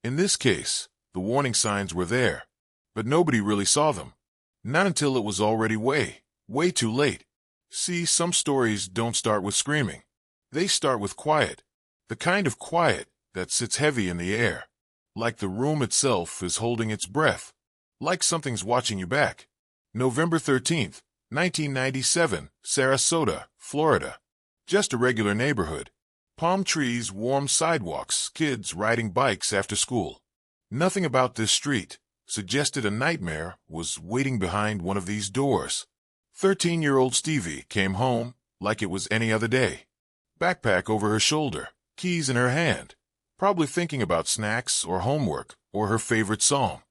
In this case, the warning signs were there, but nobody really saw them. Not until it was already way too late. See, some stories don't start with screaming. They start with quiet. The kind of quiet that sits heavy in the air. Like the room itself is holding its breath. Like something's watching you back. November 13th, 1997, Sarasota, Florida. Just a regular neighborhood. Palm trees, warm sidewalks, kids riding bikes after school. Nothing about this street suggested a nightmare was waiting behind one of these doors. 13-year-old Stevie came home like it was any other day. Backpack over her shoulder, keys in her hand, probably thinking about snacks or homework or her favorite song.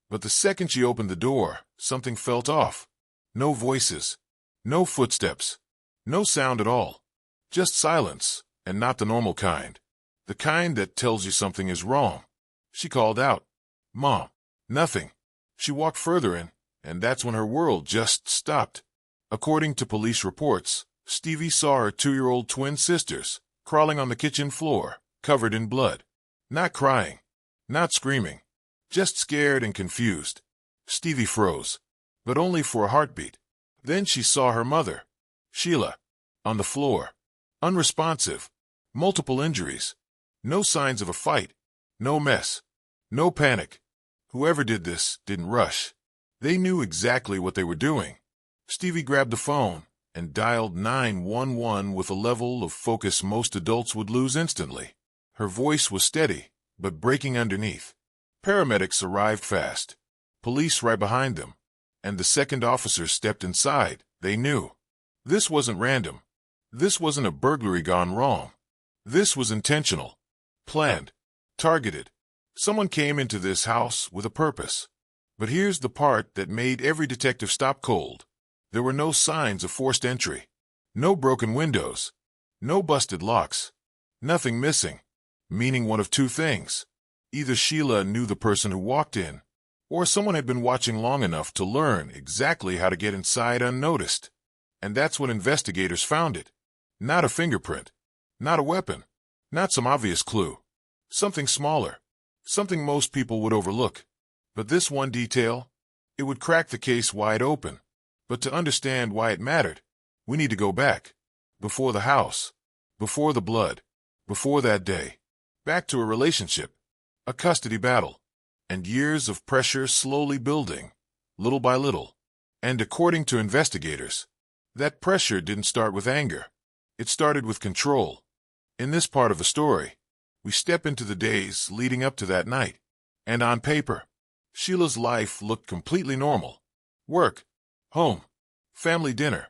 But the second she opened the door, something felt off. No voices, no footsteps, no sound at all. Just silence, and not the normal kind. The kind that tells you something is wrong. She called out, "Mom." Nothing. She walked further in, and that's when her world just stopped. According to police reports, Stevie saw her 2-year-old twin sisters crawling on the kitchen floor, covered in blood. Not crying, not screaming, just scared and confused. Stevie froze, but only for a heartbeat. Then she saw her mother, Sheila, on the floor, unresponsive, multiple injuries, no signs of a fight, no mess, no panic. Whoever did this didn't rush. They knew exactly what they were doing. Stevie grabbed the phone and dialed 911 with a level of focus most adults would lose instantly. Her voice was steady, but breaking underneath. Paramedics arrived fast. Police right behind them. And the second officer stepped inside. They knew. This wasn't random. This wasn't a burglary gone wrong. This was intentional. Planned. Targeted. Someone came into this house with a purpose. But here's the part that made every detective stop cold. There were no signs of forced entry. No broken windows. No busted locks. Nothing missing. Meaning one of two things. Either Sheila knew the person who walked in, or someone had been watching long enough to learn exactly how to get inside unnoticed. And that's when investigators found it. Not a fingerprint. Not a weapon. Not some obvious clue. Something smaller. Something most people would overlook. But this one detail, it would crack the case wide open. But to understand why it mattered, we need to go back. Before the house. Before the blood. Before that day. Back to a relationship. A custody battle. And years of pressure slowly building. Little by little. And according to investigators, that pressure didn't start with anger. It started with control. In this part of the story, we step into the days leading up to that night. And on paper, Sheila's life looked completely normal. Work, home, family dinner,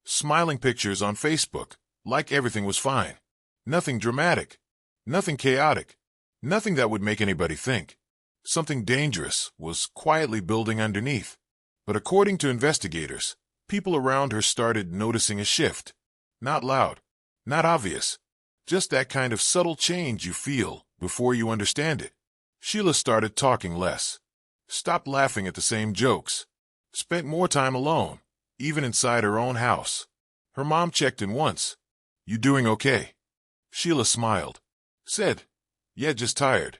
smiling pictures on Facebook, like everything was fine. Nothing dramatic, nothing chaotic, nothing that would make anybody think. Something dangerous was quietly building underneath. But according to investigators, people around her started noticing a shift. Not loud, not obvious. Just that kind of subtle change you feel before you understand it. Sheila started talking less. Stopped laughing at the same jokes. Spent more time alone, even inside her own house. Her mom checked in once. "You doing okay?" Sheila smiled. Said, "Yeah, just tired."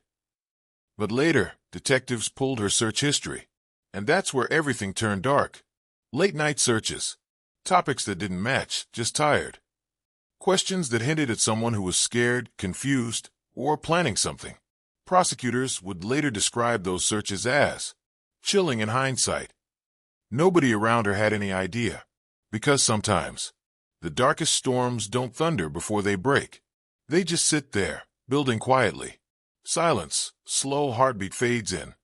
But later, detectives pulled her search history. And that's where everything turned dark. Late-night searches. Topics that didn't match, just tired. Questions that hinted at someone who was scared, confused, or planning something. Prosecutors would later describe those searches as chilling in hindsight. Nobody around her had any idea. Because sometimes, the darkest storms don't thunder before they break. They just sit there, building quietly. Silence, slow heartbeat fades in.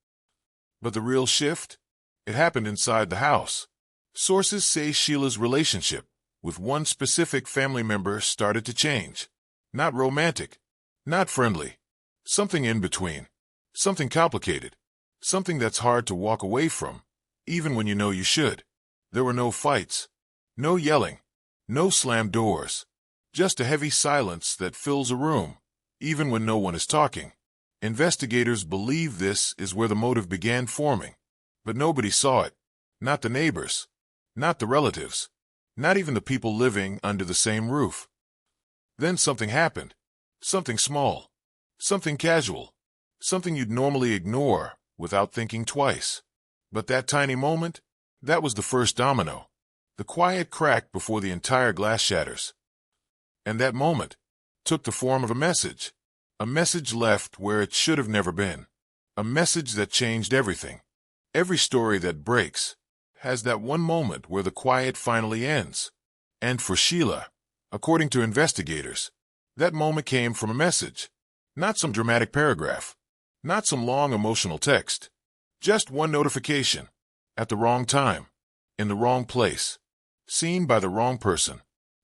But the real shift? It happened inside the house. Sources say Sheila's relationship with one specific family member started to change. Not romantic, not friendly. Something in between. Something complicated. Something that's hard to walk away from, even when you know you should. There were no fights. No yelling. No slammed doors. Just a heavy silence that fills a room, even when no one is talking. Investigators believe this is where the motive began forming. But nobody saw it. Not the neighbors. Not the relatives. Not even the people living under the same roof. Then something happened. Something small. Something casual. something you'd normally ignore without thinking twice. But that tiny moment, that was the first domino, the quiet crack before the entire glass shatters. And that moment took the form of a message left where it should have never been, a message that changed everything. Every story that breaks has that one moment where the quiet finally ends. And for Sheila, according to investigators, that moment came from a message, not some dramatic paragraph, not some long emotional text, just one notification, at the wrong time, in the wrong place, seen by the wrong person.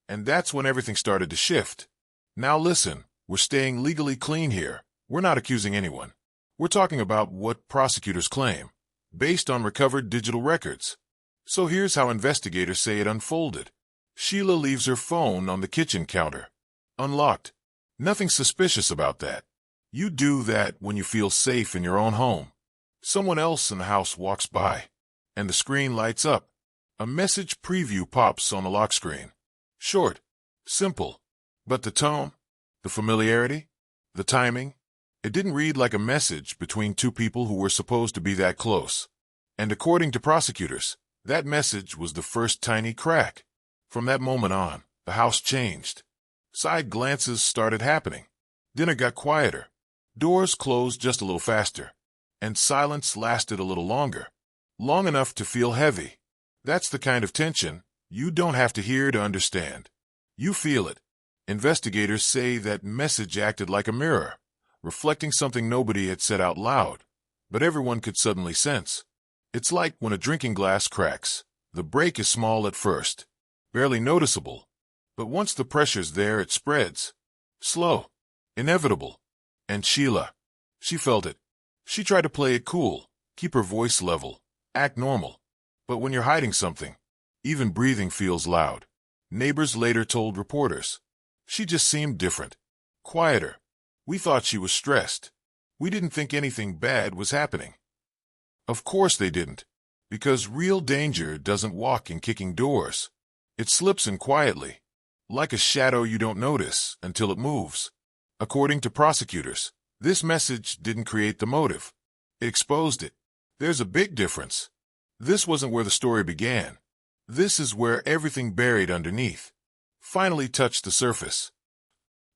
And that's when everything started to shift. Now listen, we're staying legally clean here. We're not accusing anyone. We're talking about what prosecutors claim, based on recovered digital records. So here's how investigators say it unfolded. Sheila leaves her phone on the kitchen counter, unlocked. Nothing suspicious about that. You do that when you feel safe in your own home. Someone else in the house walks by, and the screen lights up. A message preview pops on the lock screen. Short, simple, but the tone, the familiarity, the timing, it didn't read like a message between two people who were supposed to be that close. And according to prosecutors, that message was the first tiny crack. From that moment on, the house changed. Side glances started happening. Dinner got quieter. Doors closed just a little faster. And silence lasted a little longer. Long enough to feel heavy. That's the kind of tension you don't have to hear to understand. You feel it. Investigators say that message acted like a mirror, reflecting something nobody had said out loud, but everyone could suddenly sense. It's like when a drinking glass cracks. The break is small at first, barely noticeable, but once the pressure's there, it spreads. Slow, inevitable. And Sheila, she felt it. She tried to play it cool, keep her voice level, act normal. But when you're hiding something, even breathing feels loud. Neighbors later told reporters. She just seemed different, quieter. We thought she was stressed. We didn't think anything bad was happening. Of course they didn't, because real danger doesn't walk in kicking doors. It slips in quietly, like a shadow you don't notice until it moves. According to prosecutors, this message didn't create the motive. It exposed it. There's a big difference. This wasn't where the story began. This is where everything buried underneath finally touched the surface.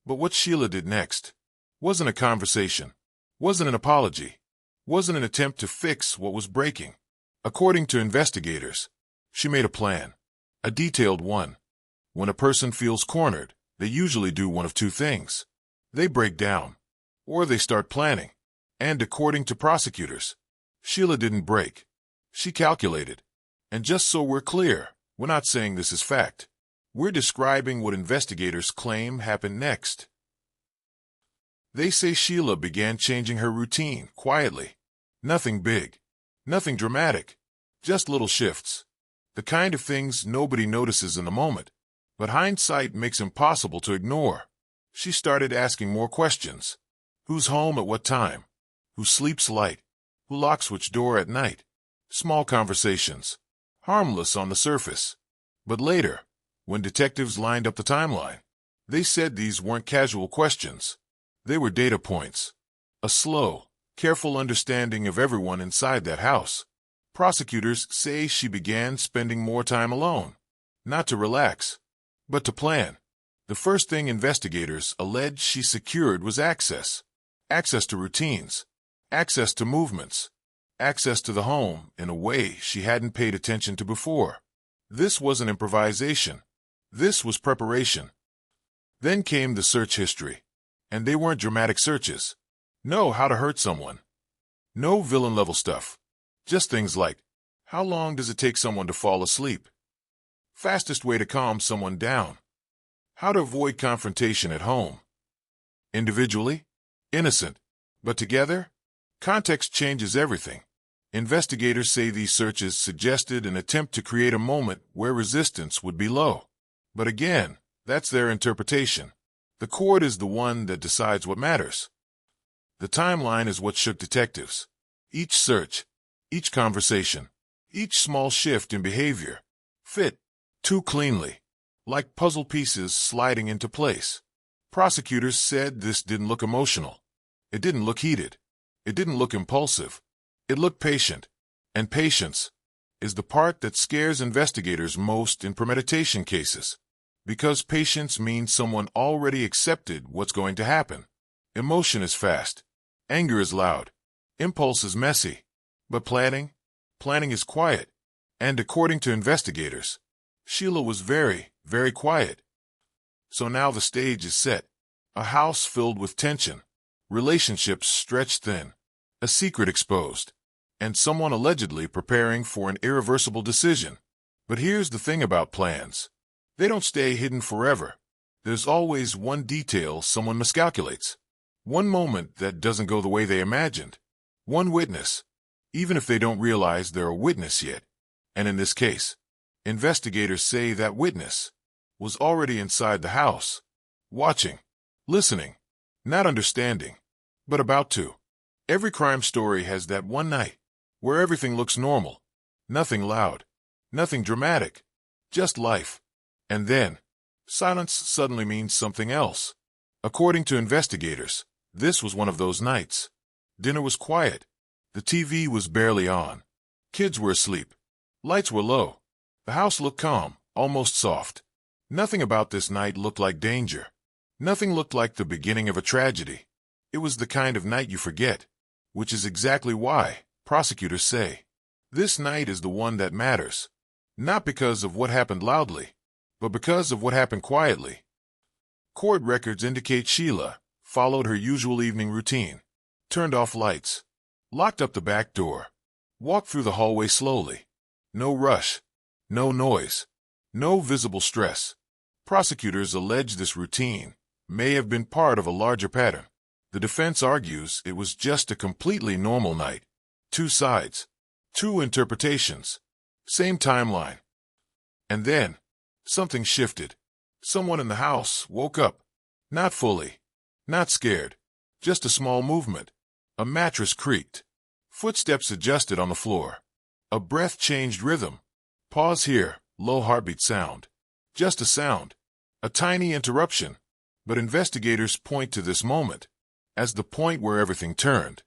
But what Sheila did next wasn't a conversation, wasn't an apology, wasn't an attempt to fix what was breaking. According to investigators, she made a plan, a detailed one. When a person feels cornered, they usually do one of two things. They break down, or they start planning. And according to prosecutors, Sheila didn't break. She calculated. And just so we're clear, we're not saying this is fact. We're describing what investigators claim happened next. They say Sheila began changing her routine quietly. Nothing big, nothing dramatic, just little shifts. The kind of things nobody notices in the moment, but hindsight makes impossible to ignore. She started asking more questions. Who's home at what time? Who sleeps light? Who locks which door at night? Small conversations. Harmless on the surface. But later, when detectives lined up the timeline, they said these weren't casual questions. They were data points. A slow, careful understanding of everyone inside that house. Prosecutors say she began spending more time alone. Not to relax, but to plan. The first thing investigators allege she secured was access. Access to routines. Access to movements. Access to the home in a way she hadn't paid attention to before. This wasn't improvisation. This was preparation. Then came the search history. And they weren't dramatic searches. No how to hurt someone. No villain-level stuff. Just things like, how long does it take someone to fall asleep? Fastest way to calm someone down. How to avoid confrontation at home. Individually, innocent. But together, context changes everything. Investigators say these searches suggested an attempt to create a moment where resistance would be low. But again, that's their interpretation. The court is the one that decides what matters. The timeline is what shook detectives. Each search, each conversation, each small shift in behavior fit too cleanly, like puzzle pieces sliding into place. Prosecutors said this didn't look emotional. It didn't look heated. It didn't look impulsive. It looked patient. And patience is the part that scares investigators most in premeditation cases. Because patience means someone already accepted what's going to happen. Emotion is fast. Anger is loud. Impulse is messy. But planning is quiet. And according to investigators, Sheila was very, very quiet. So now the stage is set. A house filled with tension. Relationships stretched thin. A secret exposed. And someone allegedly preparing for an irreversible decision. But here's the thing about plans. They don't stay hidden forever. There's always one detail someone miscalculates. One moment that doesn't go the way they imagined. One witness, even if they don't realize they're a witness yet. And in this case, investigators say that witness was already inside the house, watching, listening, not understanding, but about to. Every crime story has that one night where everything looks normal, nothing loud, nothing dramatic, just life. And then, silence suddenly means something else. According to investigators, this was one of those nights. Dinner was quiet. The TV was barely on. Kids were asleep. Lights were low. The house looked calm, almost soft. Nothing about this night looked like danger. Nothing looked like the beginning of a tragedy. It was the kind of night you forget, which is exactly why prosecutors say this night is the one that matters. Not because of what happened loudly, but because of what happened quietly. Court records indicate Sheila followed her usual evening routine, turned off lights, locked up the back door, walked through the hallway slowly. No rush, no noise, no visible stress. Prosecutors allege this routine may have been part of a larger pattern. The defense argues it was just a completely normal night. Two sides, two interpretations, same timeline. And then, something shifted. Someone in the house woke up. Not fully. Not scared. Just a small movement. A mattress creaked. Footsteps adjusted on the floor. A breath changed rhythm. Pause here. Low heartbeat sound. Just a sound. A tiny interruption. But investigators point to this moment as the point where everything turned.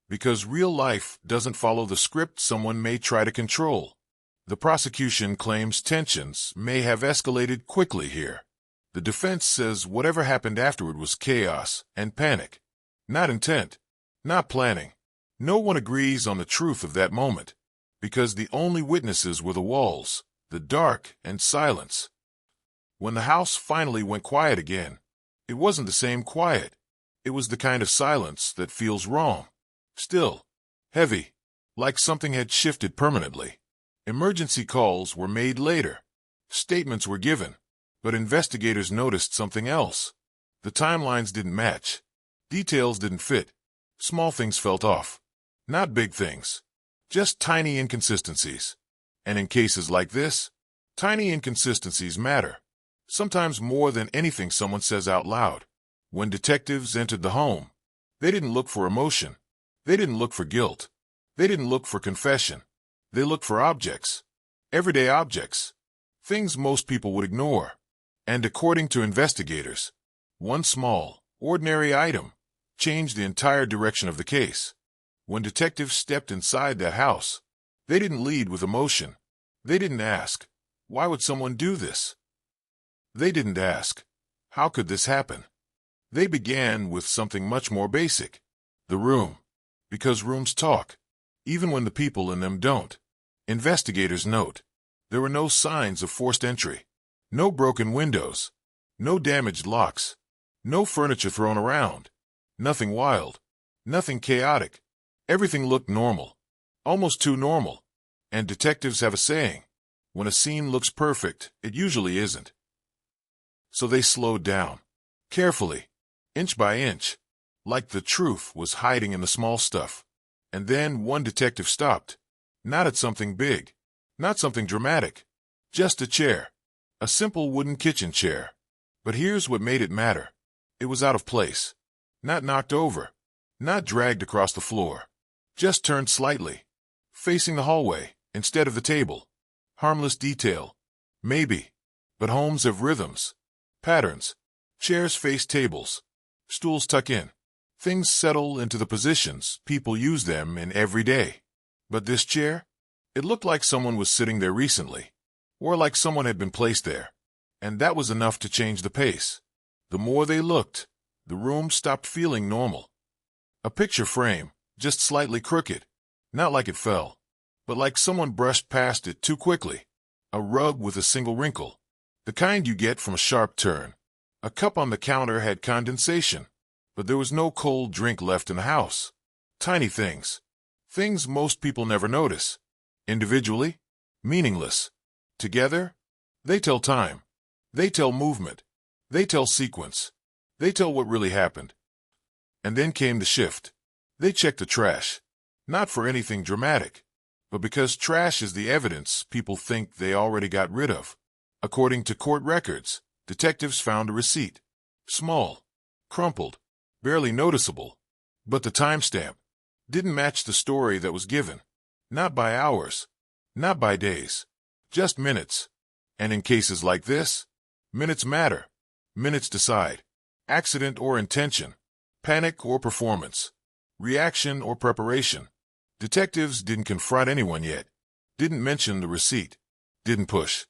Because real life doesn't follow the script someone may try to control. The prosecution claims tensions may have escalated quickly here. The defense says whatever happened afterward was chaos and panic. Not intent. Not planning. No one agrees on the truth of that moment. Because the only witnesses were the walls, the dark, and silence. When the house finally went quiet again, it wasn't the same quiet. It was the kind of silence that feels wrong. Still. Heavy. Like something had shifted permanently. Emergency calls were made later. Statements were given. But investigators noticed something else. The timelines didn't match. Details didn't fit. Small things felt off. Not big things. Just tiny inconsistencies. And in cases like this, tiny inconsistencies matter. Sometimes more than anything someone says out loud. When detectives entered the home, they didn't look for emotion. They didn't look for guilt. They didn't look for confession. They looked for objects. Everyday objects. Things most people would ignore. And according to investigators, one small, ordinary item changed the entire direction of the case. When detectives stepped inside that house, they didn't lead with emotion. They didn't ask, why would someone do this? They didn't ask, how could this happen? They began with something much more basic. The room. Because rooms talk, even when the people in them don't. Investigators note, there were no signs of forced entry. No broken windows. No damaged locks. No furniture thrown around. Nothing wild. Nothing chaotic. Everything looked normal. Almost too normal. And detectives have a saying, when a scene looks perfect, it usually isn't. So they slowed down. Carefully. Inch by inch. Like the truth was hiding in the small stuff. And then one detective stopped. Not at something big. Not something dramatic. Just a chair. A simple wooden kitchen chair. But here's what made it matter. It was out of place. Not knocked over. Not dragged across the floor. Just turned slightly. Facing the hallway, instead of the table. Harmless detail. Maybe. But homes have rhythms. Patterns. Chairs face tables. Stools tuck in. Things settle into the positions. People use them in every day. But this chair? It looked like someone was sitting there recently, or like someone had been placed there. And that was enough to change the pace. The more they looked, the room stopped feeling normal. A picture frame, just slightly crooked. Not like it fell, but like someone brushed past it too quickly. A rug with a single wrinkle. The kind you get from a sharp turn. A cup on the counter had condensation, but there was no cold drink left in the house. Tiny things. Things most people never notice. Individually, meaningless. Together, they tell time. They tell movement. They tell sequence. They tell what really happened. And then came the shift. They checked the trash. Not for anything dramatic, but because trash is the evidence people think they already got rid of. According to court records, detectives found a receipt. Small, crumpled, barely noticeable. But the timestamp didn't match the story that was given. Not by hours, not by days, just minutes. And in cases like this, minutes matter. Minutes decide. Accident or intention. Panic or performance. Reaction or preparation. Detectives didn't confront anyone yet. Didn't mention the receipt. Didn't push.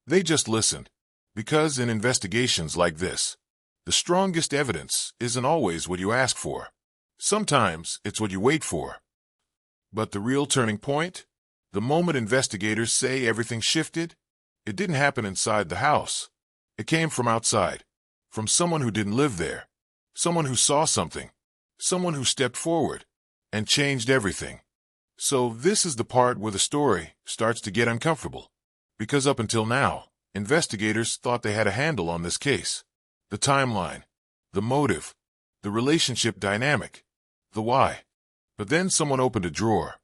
They just listened. Because in investigations like this, the strongest evidence isn't always what you ask for. Sometimes it's what you wait for. But the real turning point? The moment investigators say everything shifted, it didn't happen inside the house. It came from outside. From someone who didn't live there. Someone who saw something. Someone who stepped forward and changed everything. So this is the part where the story starts to get uncomfortable. Because up until now, investigators thought they had a handle on this case. The timeline, the motive, the relationship dynamic, the why. But then someone opened a drawer.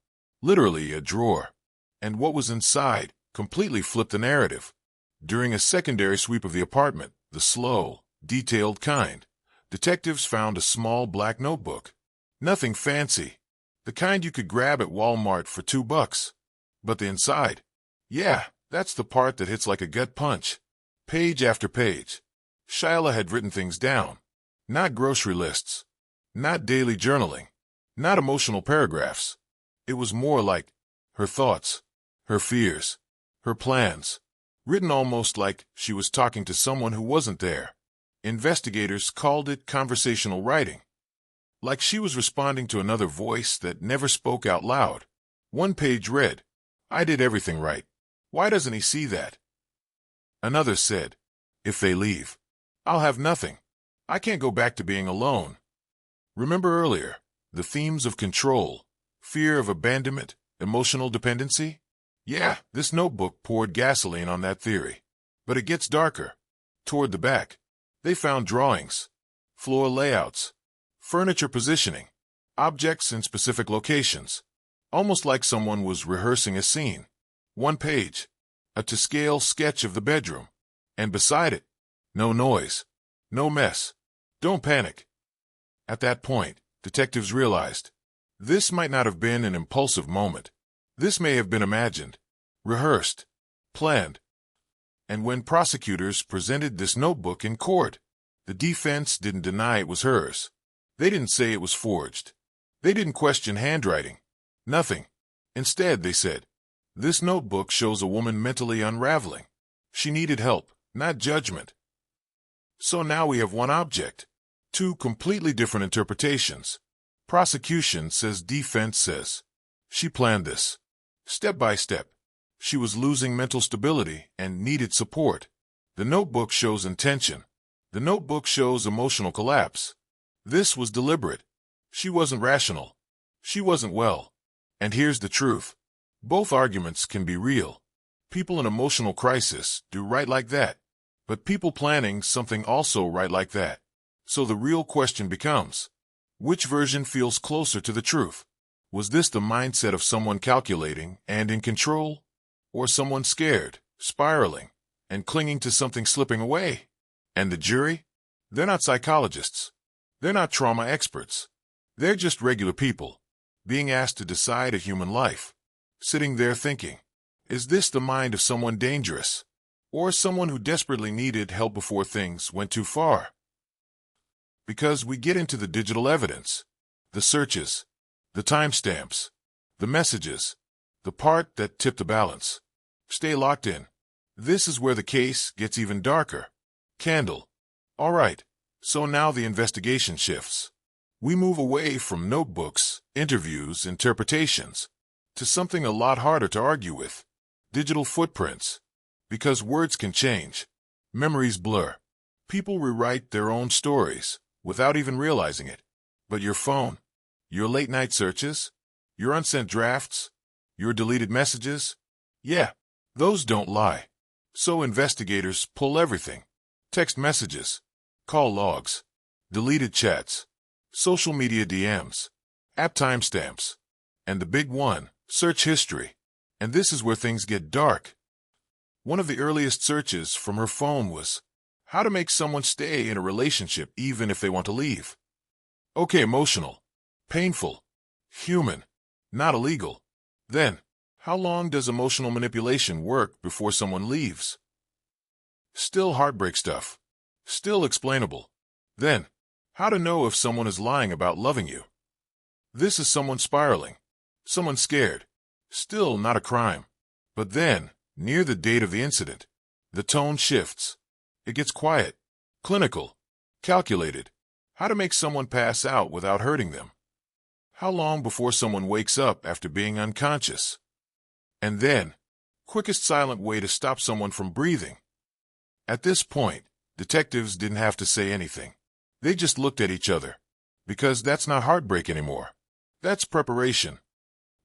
Literally a drawer. And what was inside completely flipped the narrative. During a secondary sweep of the apartment, the slow, detailed kind, detectives found a small black notebook. Nothing fancy. The kind you could grab at Walmart for $2. But the inside? Yeah, that's the part that hits like a gut punch. Page after page. Shyla had written things down. Not grocery lists. Not daily journaling. Not emotional paragraphs. It was more like her thoughts, her fears, her plans. Written almost like she was talking to someone who wasn't there. Investigators called it conversational writing. Like she was responding to another voice that never spoke out loud. One page read, "I did everything right. Why doesn't he see that?" Another said, "If they leave, I'll have nothing. I can't go back to being alone." Remember earlier, the themes of control, fear of abandonment, emotional dependency? Yeah, this notebook poured gasoline on that theory. But it gets darker. Toward the back, they found drawings, floor layouts, furniture positioning, objects in specific locations. Almost like someone was rehearsing a scene. One page, a to-scale sketch of the bedroom. And beside it, no noise, no mess. Don't panic. At that point, detectives realized, this might not have been an impulsive moment. This may have been imagined, rehearsed, planned. And when prosecutors presented this notebook in court, the defense didn't deny it was hers. They didn't say it was forged. They didn't question handwriting. Nothing. Instead, they said, this notebook shows a woman mentally unraveling. She needed help, not judgment. So now we have one object. Two completely different interpretations. Prosecution says, defense says. She planned this. Step by step. She was losing mental stability and needed support. The notebook shows intention. The notebook shows emotional collapse. This was deliberate. She wasn't rational. She wasn't well. And here's the truth. Both arguments can be real. People in emotional crisis do right like that. But people planning something also right like that. So the real question becomes, which version feels closer to the truth? Was this the mindset of someone calculating and in control? Or someone scared, spiraling, and clinging to something slipping away? And the jury? They're not psychologists. They're not trauma experts. They're just regular people, being asked to decide a human life. Sitting there thinking, is this the mind of someone dangerous? Or someone who desperately needed help before things went too far? Because we get into the digital evidence, the searches, the timestamps, the messages, the part that tipped the balance. Stay locked in. This is where the case gets even darker. Candle. All right, so now the investigation shifts. We move away from notebooks, interviews, interpretations, to something a lot harder to argue with. Digital footprints. Because words can change. Memories blur. People rewrite their own stories without even realizing it. But your phone, your late-night searches, your unsent drafts, your deleted messages, yeah, those don't lie. So investigators pull everything. Text messages, call logs, deleted chats, social media DMs, app timestamps, and the big one, search history. And this is where things get dark. One of the earliest searches from her phone was, how to make someone stay in a relationship even if they want to leave. Okay, emotional, painful, human, not illegal. Then, how long does emotional manipulation work before someone leaves? Still heartbreak stuff. Still explainable. Then, how to know if someone is lying about loving you. This is someone spiraling. Someone scared. Still not a crime. But then, near the date of the incident, the tone shifts. It gets quiet, clinical, calculated. How to make someone pass out without hurting them. How long before someone wakes up after being unconscious? And then, quickest silent way to stop someone from breathing. At this point, detectives didn't have to say anything. They just looked at each other. Because that's not heartbreak anymore. That's preparation.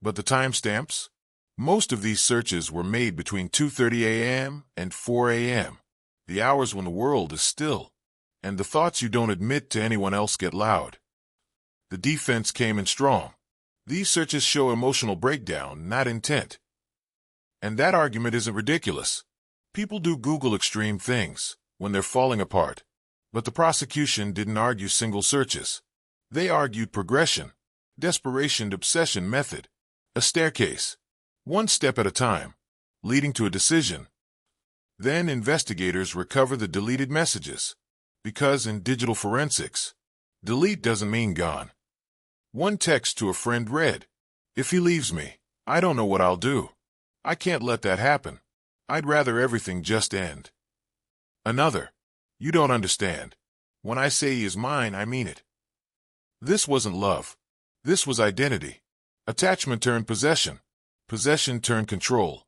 But the timestamps? Most of these searches were made between 2:30 a.m. and 4 a.m., the hours when the world is still, and the thoughts you don't admit to anyone else get loud. The defense came in strong. These searches show emotional breakdown, not intent. And that argument isn't ridiculous. People do Google extreme things when they're falling apart. But the prosecution didn't argue single searches. They argued progression, desperation to obsession method, a staircase, one step at a time, leading to a decision. Then investigators recover the deleted messages, because in digital forensics, delete doesn't mean gone. One text to a friend read, "If he leaves me, I don't know what I'll do. I can't let that happen. I'd rather everything just end." Another, "You don't understand. When I say he is mine, I mean it." This wasn't love. This was identity. Attachment turned possession. Possession turned control.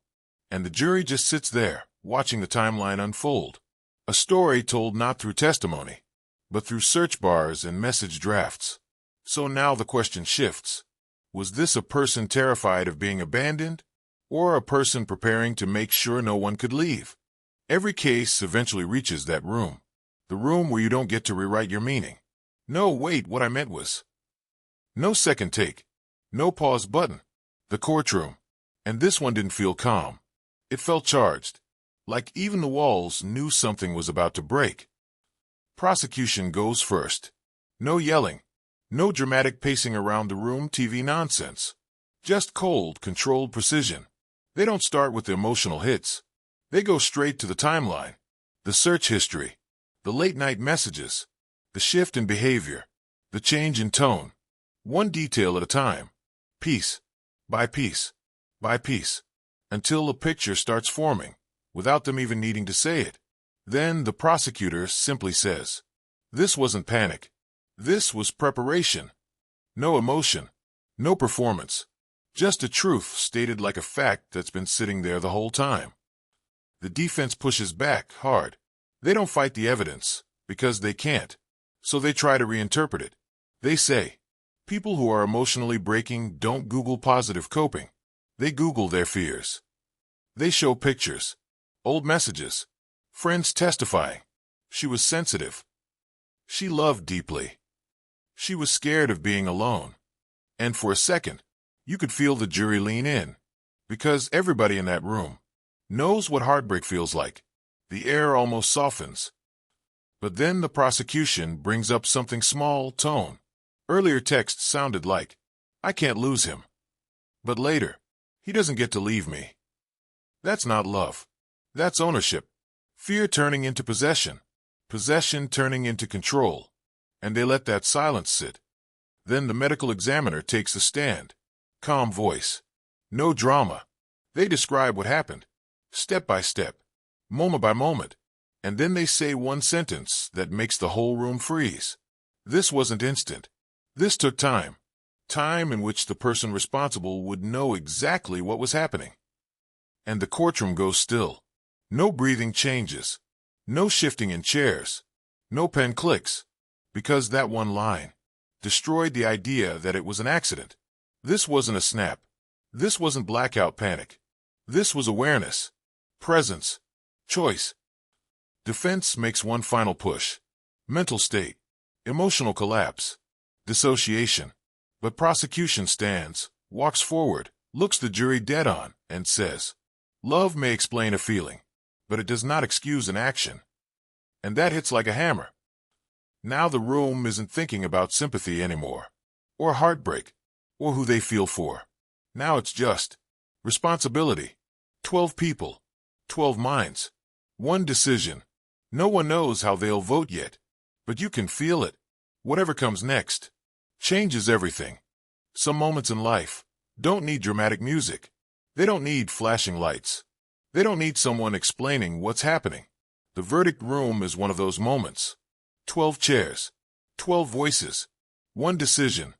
And the jury just sits there, watching the timeline unfold. A story told not through testimony, but through search bars and message drafts. So now the question shifts. Was this a person terrified of being abandoned, or a person preparing to make sure no one could leave? Every case eventually reaches that room. The room where you don't get to rewrite your meaning. No, wait, what I meant was. No second take. No pause button. The courtroom. And this one didn't feel calm. It felt charged. Like even the walls knew something was about to break. Prosecution goes first. No yelling. No dramatic pacing around the room TV nonsense. Just cold, controlled precision. They don't start with the emotional hits. They go straight to the timeline. The search history. The late-night messages. The shift in behavior. The change in tone. One detail at a time. Piece by piece by piece. Until a picture starts forming, without them even needing to say it. Then the prosecutor simply says, "This wasn't panic. This was preparation." No emotion. No performance. Just a truth stated like a fact that's been sitting there the whole time. The defense pushes back hard. They don't fight the evidence, because they can't. So they try to reinterpret it. They say, people who are emotionally breaking don't Google positive coping. They Google their fears. They show pictures, old messages, friends testifying. She was sensitive. She loved deeply. She was scared of being alone. And for a second, you could feel the jury lean in. Because everybody in that room knows what heartbreak feels like. The air almost softens. But then the prosecution brings up something small, tone. Earlier texts sounded like, "I can't lose him." But later, "He doesn't get to leave me." That's not love. That's ownership. Fear turning into possession. Possession turning into control. and they let that silence sit. Then the medical examiner takes a stand. Calm voice. No drama. They describe what happened, step by step, moment by moment, and then they say one sentence that makes the whole room freeze. This wasn't instant. This took time. Time in which the person responsible would know exactly what was happening. And the courtroom goes still. No breathing changes. No shifting in chairs. No pen clicks. Because that one line destroyed the idea that it was an accident. This wasn't a snap. This wasn't blackout panic. This was awareness, presence, choice. Defense makes one final push. Mental state, emotional collapse, dissociation. But prosecution stands, walks forward, looks the jury dead on, and says, love may explain a feeling, but it does not excuse an action. And that hits like a hammer. Now the room isn't thinking about sympathy anymore, or heartbreak, or who they feel for. Now it's just responsibility. 12 people, 12 minds, one decision. No one knows how they'll vote yet, but you can feel it. Whatever comes next changes everything. Some moments in life don't need dramatic music. They don't need flashing lights. They don't need someone explaining what's happening. The verdict room is one of those moments. 12 chairs, 12 voices, one decision.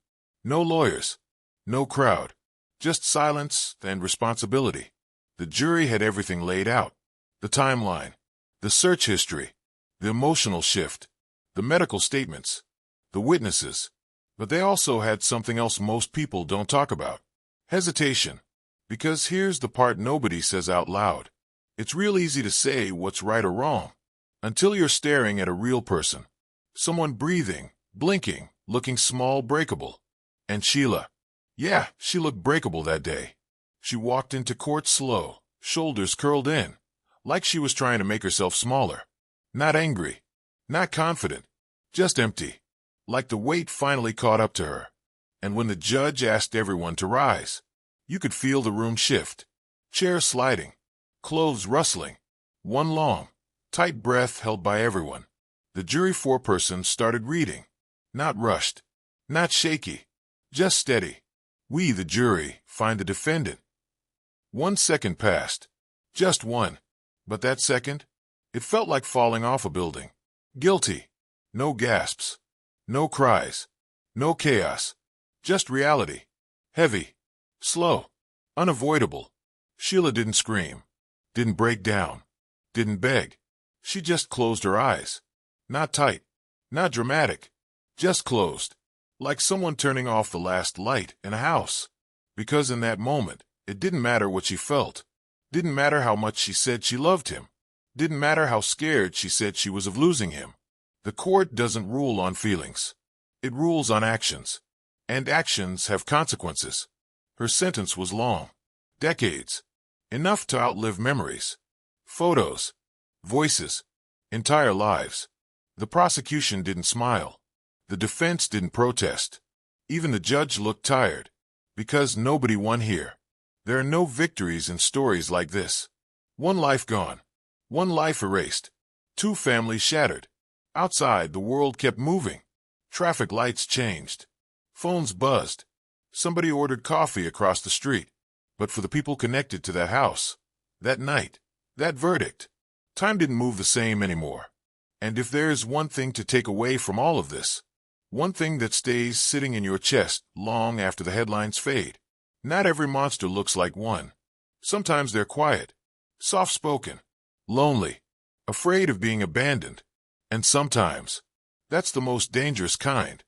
No lawyers, no crowd, just silence and responsibility. The jury had everything laid out. The timeline, the search history, the emotional shift, the medical statements, the witnesses. But they also had something else most people don't talk about. Hesitation. Because here's the part nobody says out loud. It's real easy to say what's right or wrong until you're staring at a real person. Someone breathing, blinking, looking small, breakable. And Sheila. Yeah, she looked breakable that day. She walked into court slow, shoulders curled in, like she was trying to make herself smaller. Not angry, not confident, just empty. Like the weight finally caught up to her. And when the judge asked everyone to rise, you could feel the room shift. Chairs sliding, clothes rustling. One long, tight breath held by everyone. The jury foreperson started reading. Not rushed, not shaky, just steady. We, the jury, find the defendant. 1 second passed. Just one. But that second, it felt like falling off a building. Guilty. No gasps. No cries. No chaos. Just reality. Heavy. Slow. Unavoidable. Sheila didn't scream. Didn't break down. Didn't beg. She just closed her eyes. Not tight. Not dramatic. Just closed. Like someone turning off the last light in a house. Because in that moment, it didn't matter what she felt. Didn't matter how much she said she loved him. Didn't matter how scared she said she was of losing him. The court doesn't rule on feelings. It rules on actions. And actions have consequences. Her sentence was long. Decades. Enough to outlive memories. Photos. Voices. Entire lives. The prosecution didn't smile. The defense didn't protest. Even the judge looked tired. Because nobody won here. There are no victories in stories like this. One life gone. One life erased. 2 families shattered. Outside, the world kept moving. Traffic lights changed. Phones buzzed. Somebody ordered coffee across the street. But for the people connected to that house, that night, that verdict, time didn't move the same anymore. And if there's one thing to take away from all of this, one thing that stays sitting in your chest long after the headlines fade, not every monster looks like one. Sometimes they're quiet, soft-spoken, lonely, afraid of being abandoned. And sometimes, that's the most dangerous kind.